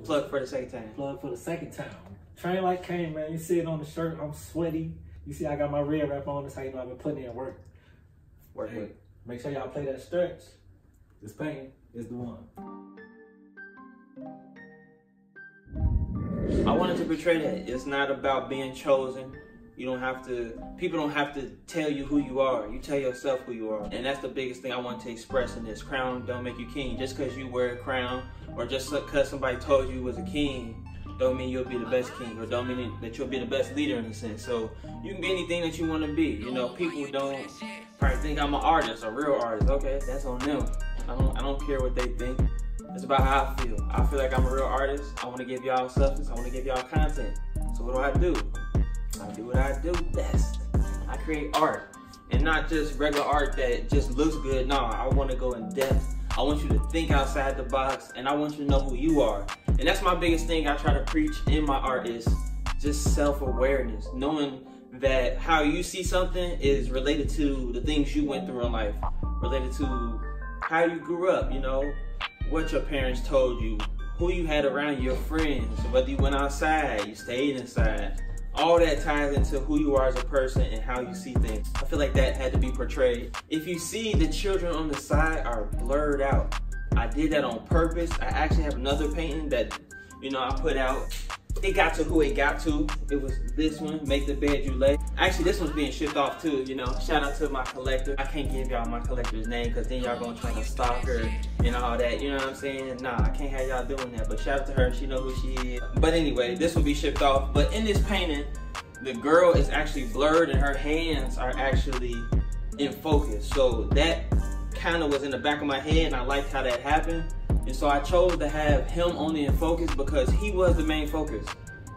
Plug for the second time. Plug for the second time. Train like Kane, man. You see it on the shirt. I'm sweaty. You see I got my red wrap on. That's how you know I've been putting in work. Hey, make sure y'all play that stretch. This painting is the one. I wanted to portray that. It's not about being chosen. You don't have to, people don't have to tell you who you are. You tell yourself who you are. And that's the biggest thing I want to express in this. Crown don't make you king. Just because you wear a crown or just because somebody told you was a king don't mean you'll be the best king, or don't mean that you'll be the best leader in a sense. So you can be anything that you want to be. You know, people don't probably think I'm an artist, a real artist. Okay, that's on them. I don't care what they think. It's about how I feel. I feel like I'm a real artist. I want to give y'all substance. I want to give y'all content. So what do? I do what I do best. I create art. And not just regular art that just looks good. No, I want to go in depth. I want you to think outside the box, and I want you to know who you are. And that's my biggest thing I try to preach in my art is just self-awareness. Knowing that how you see something is related to the things you went through in life. Related to how you grew up, you know, what your parents told you, who you had around your friends, whether you went outside, you stayed inside. All that ties into who you are as a person and how you see things. I feel like that had to be portrayed. If you see the children on the side are blurred out, I did that on purpose. I actually have another painting that, you know, I put out. It got to who it got to. It was this one, Make the Bed You Lay. Actually, this one's being shipped off too, you know. Shout out to my collector. I can't give y'all my collector's name because then y'all gonna try to stalk her and all that, you know what I'm saying? Nah, I can't have y'all doing that, but shout out to her, she know who she is. But anyway, this will be shipped off. But in this painting, the girl is actually blurred and her hands are actually in focus. So that kind of was in the back of my head and I liked how that happened. And so I chose to have him only in focus because he was the main focus.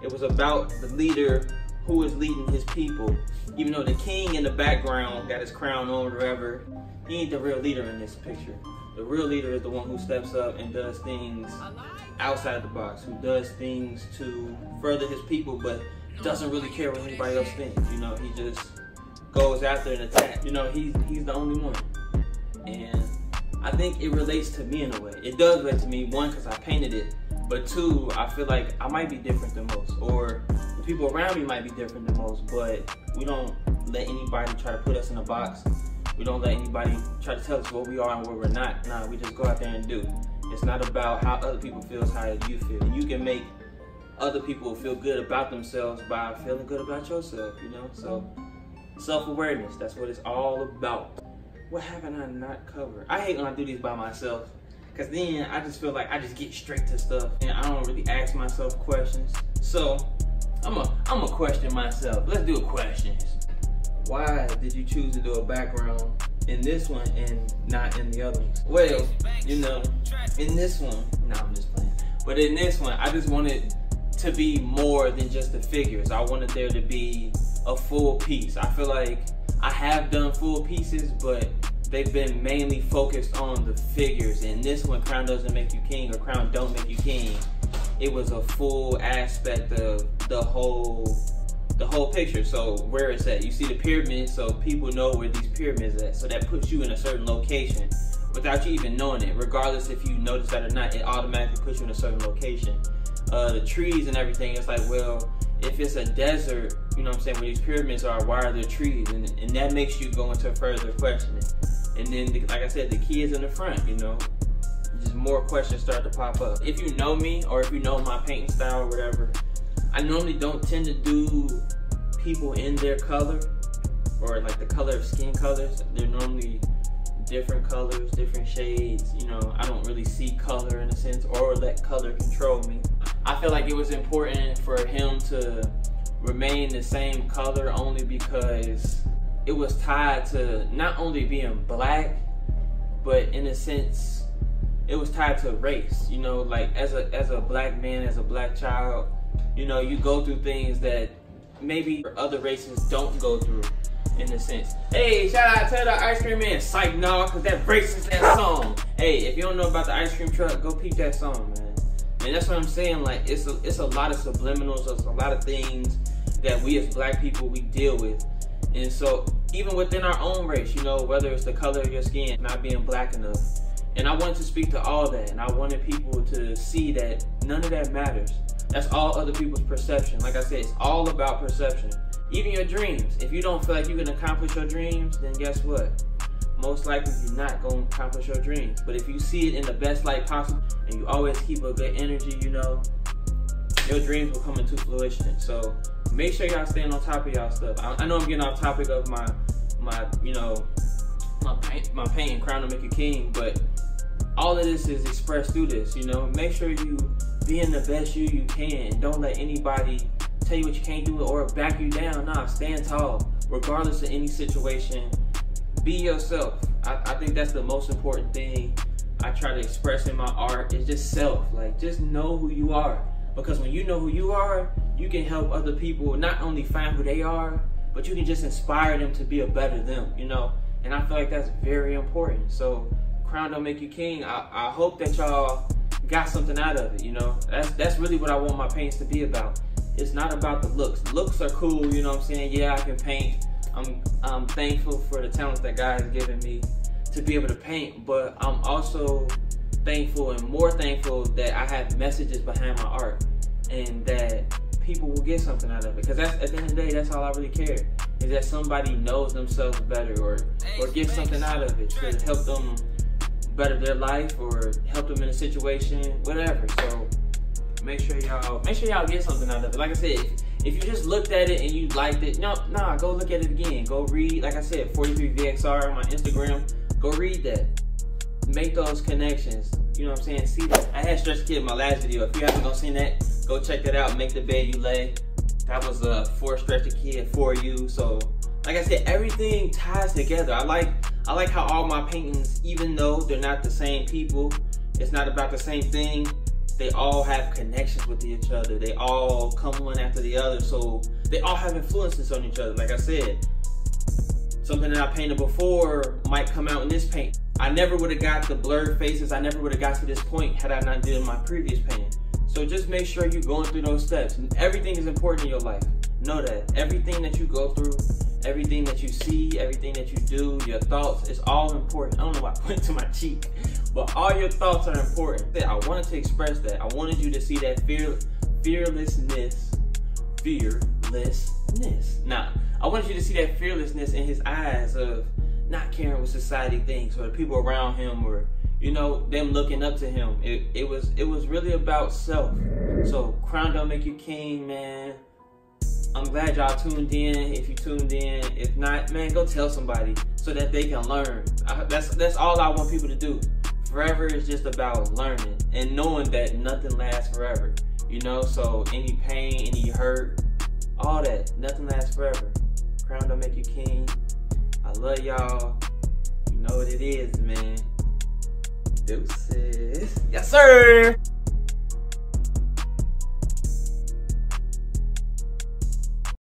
It was about the leader who is leading his people. Even though the king in the background got his crown on or whatever, he ain't the real leader in this picture. The real leader is the one who steps up and does things outside the box, who does things to further his people, but doesn't really care what anybody else thinks. You know, he just goes after an attack. You know, he's the only one. And I think it relates to me in a way. It does relate to me, one, because I painted it, but two, I feel like I might be different than most, or the people around me might be different than most, but we don't let anybody try to put us in a box. We don't let anybody try to tell us what we are and what we're not. Nah, we just go out there and do. It's not about how other people feel, it's how you feel. And you can make other people feel good about themselves by feeling good about yourself, you know? So, self-awareness, that's what it's all about. What haven't I not covered? I hate when I do these by myself, because then I just feel like I just get straight to stuff and I don't really ask myself questions. So I'm a question myself. Let's do a questions. Why did you choose to do a background in this one and not in the other ones? Well, you know, in this one, no, I'm just playing. But in this one, I just wanted to be more than just the figures. I wanted there to be a full piece. I feel like I have done full pieces, but they've been mainly focused on the figures. And this one, Crown Doesn't Make You King, or Crown Don't Make You King, it was a full aspect of the whole picture. So where it's at, you see the pyramids, so people know where these pyramids are at. So that puts you in a certain location without you even knowing it. Regardless if you notice that or not, it automatically puts you in a certain location. The trees and everything, it's like, well, if it's a desert, you know what I'm saying, where these pyramids are, why are there trees? And that makes you go into further questioning. And then, like I said, the kids in the front, you know, just more questions start to pop up. If you know me, or if you know my painting style or whatever, I normally don't tend to do people in their color, or like the color of skin colors. They're normally different colors, different shades. You know, I don't really see color in a sense, or let color control me. I feel like it was important for him to remain the same color only because it was tied to not only being black, but in a sense, it was tied to race. You know, like as a black man, as a black child, you know, you go through things that maybe other races don't go through, in a sense. Hey, shout out to the ice cream man. Psych, no, cause that racist ass song. Hey, if you don't know about the ice cream truck, go peep that song, man. And that's what I'm saying, like, it's a lot of subliminals, it's a lot of things that we as black people, we deal with. And so, even within our own race, you know, whether it's the color of your skin, not being black enough, And I wanted to speak to all that, and I wanted people to see that none of that matters. That's all other people's perception. Like I said, it's all about perception. Even your dreams. If you don't feel like you can accomplish your dreams, then guess what? Most likely you're not going to accomplish your dreams. But if you see it in the best light possible, and you always keep a good energy, you know, your dreams will come into fruition. So make sure y'all staying on top of y'all stuff. I know I'm getting off topic of my painting, Crown Don't Make You King, but all of this is expressed through this, you know. Make sure you being the best you can. Don't let anybody tell you what you can't do or back you down. Nah, stand tall. Regardless of any situation, be yourself. I think that's the most important thing I try to express in my art is just self. Like, just know who you are. Because when you know who you are, you can help other people not only find who they are, but you can just inspire them to be a better them, you know. And I feel like that's very important. So Crown Don't Make You King, I hope that y'all got something out of it, you know. That's really what I want my paintings to be about. It's not about the looks. Looks are cool, you know what I'm saying? Yeah, I can paint. I'm thankful for the talent that God has given me to be able to paint, but I'm also thankful and more thankful that I have messages behind my art and that people will get something out of it. Because that's, at the end of the day, that's all I really care, is that somebody knows themselves better or gets something out of it to help them better their life or help them in a situation, whatever. So make sure y'all get something out of it. Like I said, if you just looked at it and you liked it, nah, go look at it again. Go read, like I said, 43VXR on my Instagram. Go read that. Make those connections. You know what I'm saying? See that. I had Stretch Kid in my last video. If you haven't seen that, go check that out. Make the bed you lay. That was for Stretch the Kid for you. So, like I said, everything ties together. I like how all my paintings, even though they're not the same people, it's not about the same thing, they all have connections with each other. They all come one after the other. So they all have influences on each other. Like I said, something that I painted before might come out in this paint. I never would have got the blurred faces. I never would have got to this point had I not did my previous painting. So just make sure you're going through those steps. Everything is important in your life. Know that. Everything that you go through, everything that you see, everything that you do, your thoughts, it's all important. I don't know why I pointed to my cheek, but all your thoughts are important. I wanted to express that. I wanted you to see that fearlessness. Nah, I wanted you to see that fearlessness in his eyes of not caring what society thinks or the people around him or, you know, them looking up to him. It was really about self. So Crown Don't Make You King, man. I'm glad y'all tuned in. If you tuned in, if not, man, go tell somebody so that they can learn. That's all I want people to do. Forever is just about learning and knowing that nothing lasts forever. You know, so any pain, any hurt, all that, nothing lasts forever. Crown Don't Make You King. I love y'all. You know what it is, man. Deuces. Yes, sir.